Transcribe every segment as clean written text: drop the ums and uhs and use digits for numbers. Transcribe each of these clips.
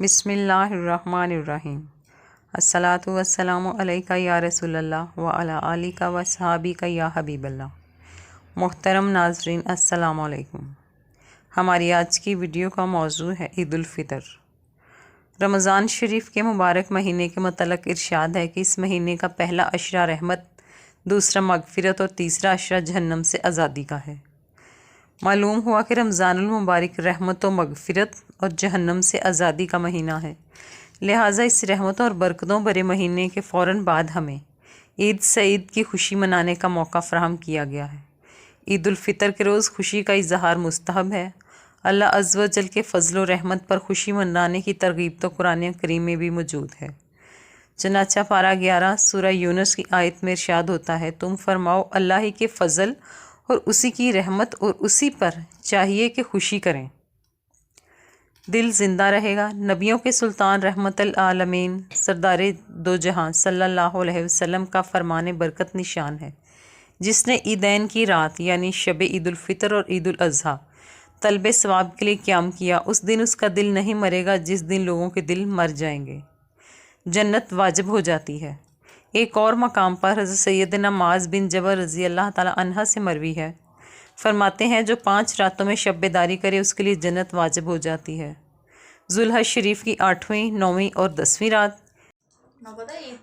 بسم اللہ الرحمن الرحیم۔ الصلاۃ والسلام علیکہ یا رسول اللہ وعلی آلکہ و صحابیکہ یا حبیب اللہ۔ محترم ناظرین السلام علیکم۔ ہماری آج کی ویڈیو کا موضوع ہے عید الفطر۔ رمضان شریف کے مبارک مہینے کے متعلق ارشاد ہے کہ اس مہینے کا پہلا عشرہ رحمت، دوسرا مغفرت اور تیسرا عشرہ جہنم سے آزادی کا ہے۔ معلوم ہوا کہ رمضان المبارک رحمت و مغفرت اور جہنم سے آزادی کا مہینہ ہے، لہٰذا اس رحمتوں اور برکتوں بھرے مہینے کے فوراً بعد ہمیں عید سعید کی خوشی منانے کا موقع فراہم کیا گیا ہے۔ عید الفطر کے روز خوشی کا اظہار مستحب ہے۔ اللہ عز و جل کے فضل و رحمت پر خوشی منانے کی ترغیب تو قرآن کریم میں بھی موجود ہے۔ چنانچہ پارہ 11 سورہ یونس کی آیت میں ارشاد ہوتا ہے، تم فرماؤ اللہ ہی کے فضل اور اسی کی رحمت اور اسی پر چاہیے کہ خوشی کریں۔ دل زندہ رہے گا۔ نبیوں کے سلطان رحمت العالمین سردار دو جہاں صلی اللہ علیہ وسلم کا فرمان برکت نشان ہے، جس نے عیدین کی رات یعنی شب عید الفطر اور عید الاضحیٰ طلب ثواب کے لیے قیام کیا، اس دن اس کا دل نہیں مرے گا جس دن لوگوں کے دل مر جائیں گے۔ جنت واجب ہو جاتی ہے۔ ایک اور مقام پر حضرت سیدنا معاذ بن جبل رضی اللہ تعالیٰ عنہ سے مروی ہے، فرماتے ہیں جو 5 راتوں میں شب بیداری کرے اس کے لیے جنت واجب ہو جاتی ہے۔ ذوالحج شریف کی 8ویں، 9ویں اور 10ویں رات،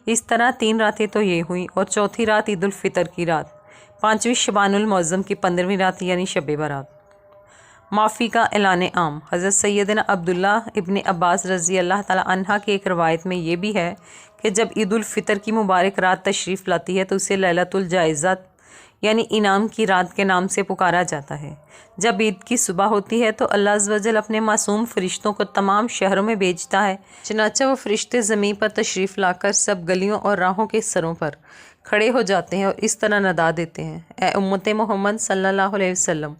اس طرح 3 راتیں تو یہ ہوئیں اور چوتھی رات عید الفطر کی رات، 5ویں شعبان المعظم کی 15ویں رات یعنی شب برات۔ معافی کا اعلان عام۔ حضرت سیدنا عبداللہ ابن عباس رضی اللہ تعالیٰ عنہ کی ایک روایت میں یہ بھی ہے کہ جب عید الفطر کی مبارک رات تشریف لاتی ہے تو اسے لیلۃ الجائزہ یعنی انعام کی رات کے نام سے پکارا جاتا ہے۔ جب عید کی صبح ہوتی ہے تو اللہ عز و جل اپنے معصوم فرشتوں کو تمام شہروں میں بھیجتا ہے، چنانچہ وہ فرشتے زمین پر تشریف لا کر سب گلیوں اور راہوں کے سروں پر کھڑے ہو جاتے ہیں اور اس طرح ندا دیتے ہیں، اے امت محمد صلی اللہ علیہ وسلم،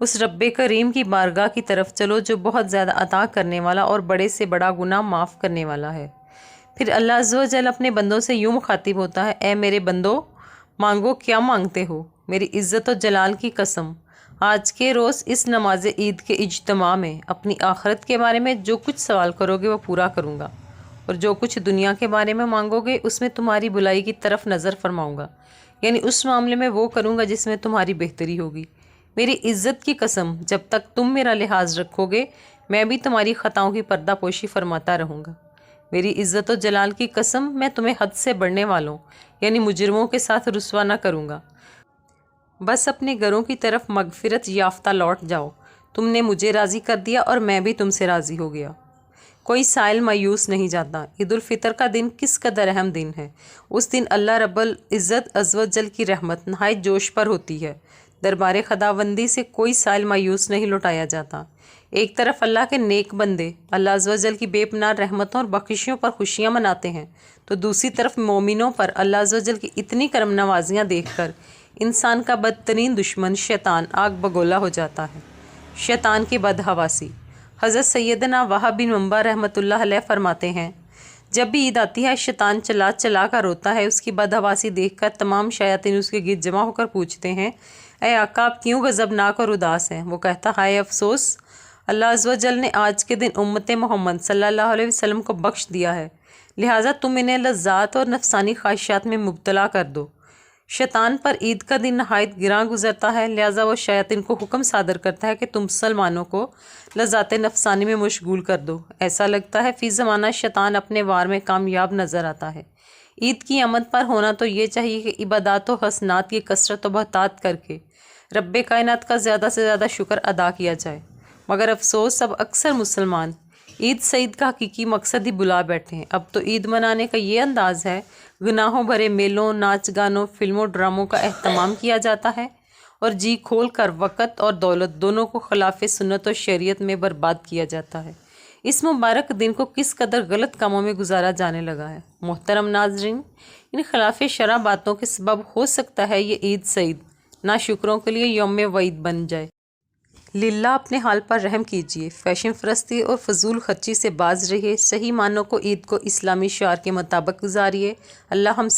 اس رب کریم کی بارگاہ کی طرف چلو جو بہت زیادہ عطا کرنے والا اور بڑے سے بڑا گناہ معاف کرنے والا ہے۔ پھر اللہ عز و جل اپنے بندوں سے یوں مخاطب ہوتا ہے، اے میرے بندو، مانگو کیا مانگتے ہو، میری عزت و جلال کی قسم، آج کے روز اس نماز عید کے اجتماع میں اپنی آخرت کے بارے میں جو کچھ سوال کرو گے وہ پورا کروں گا، اور جو کچھ دنیا کے بارے میں مانگو گے اس میں تمہاری بلائی کی طرف نظر فرماؤں گا، یعنی اس معاملے میں وہ کروں گا جس میں تمہاری بہتری ہوگی۔ میری عزت کی قسم، جب تک تم میرا لحاظ رکھو گے میں بھی تمہاری خطاؤں کی پردہ پوشی فرماتا رہوں گا۔ میری عزت و جلال کی قسم، میں تمہیں حد سے بڑھنے والوں یعنی مجرموں کے ساتھ رسوا نہ کروں گا۔ بس اپنے گھروں کی طرف مغفرت یافتہ لوٹ جاؤ، تم نے مجھے راضی کر دیا اور میں بھی تم سے راضی ہو گیا۔ کوئی سائل مایوس نہیں جاتا۔ عید الفطر کا دن کس قدر اہم دن ہے۔ اس دن اللہ رب العزت عز و جل کی رحمت نہایت جوش پر ہوتی ہے۔ دربار خداوندی سے کوئی سائل مایوس نہیں لوٹایا جاتا۔ ایک طرف اللہ کے نیک بندے اللہ عز و جل کی بے پناہ رحمتوں اور بخششوں پر خوشیاں مناتے ہیں تو دوسری طرف مومنوں پر اللہ عز و جل کی اتنی کرم نوازیاں دیکھ کر انسان کا بدترین دشمن شیطان آگ بگولا ہو جاتا ہے۔ شیطان کی بدحواسی۔ حضرت سیدنا وہب بن منبع رحمۃ اللہ علیہ فرماتے ہیں، جب بھی عید آتی ہے شیطان چلا چلا کر روتا ہے، اس کی بدحواسی دیکھ کر تمام شیاطین اس کے گرد جمع ہو کر پوچھتے ہیں، اے آقا آپ کیوں غضبناک اور اداس ہیں؟ وہ کہتا، ہائے افسوس، اللہ عز و جل نے آج کے دن امت محمد صلی اللہ علیہ وسلم کو بخش دیا ہے، لہٰذا تم انہیں لذات اور نفسانی خواہشات میں مبتلا کر دو۔ شیطان پر عید کا دن نہایت گراں گزرتا ہے، لہٰذا وہ شیاطین کو حکم صادر کرتا ہے کہ تم مسلمانوں کو لذات نفسانی میں مشغول کر دو۔ ایسا لگتا ہے فی زمانہ شیطان اپنے وار میں کامیاب نظر آتا ہے۔ عید کی آمد پر ہونا تو یہ چاہیے کہ عبادات و حسنات کی کثرت و بہتات کر کے رب کائنات کا زیادہ سے زیادہ شکر ادا کیا جائے، مگر افسوس اب اکثر مسلمان عید سعید کا حقیقی مقصد ہی بلا بیٹھے ہیں۔ اب تو عید منانے کا یہ انداز ہے، گناہوں بھرے میلوں، ناچ گانوں، فلموں، ڈراموں کا اہتمام کیا جاتا ہے اور جی کھول کر وقت اور دولت دونوں کو خلاف سنت و شریعت میں برباد کیا جاتا ہے۔ اس مبارک دن کو کس قدر غلط کاموں میں گزارا جانے لگا ہے۔ محترم ناظرین، ان خلاف شرع باتوں کے سبب ہو سکتا ہے یہ عید سعید ناشکروں کے لیے یوم وعید بن جائے۔ للہ اپنے حال پر رحم کیجیے، فیشن پرستی اور فضول خرچی سے باز رہیے، صحیح معنوں کو عید کو اسلامی شعار کے مطابق گزاریے۔ اللہ ہم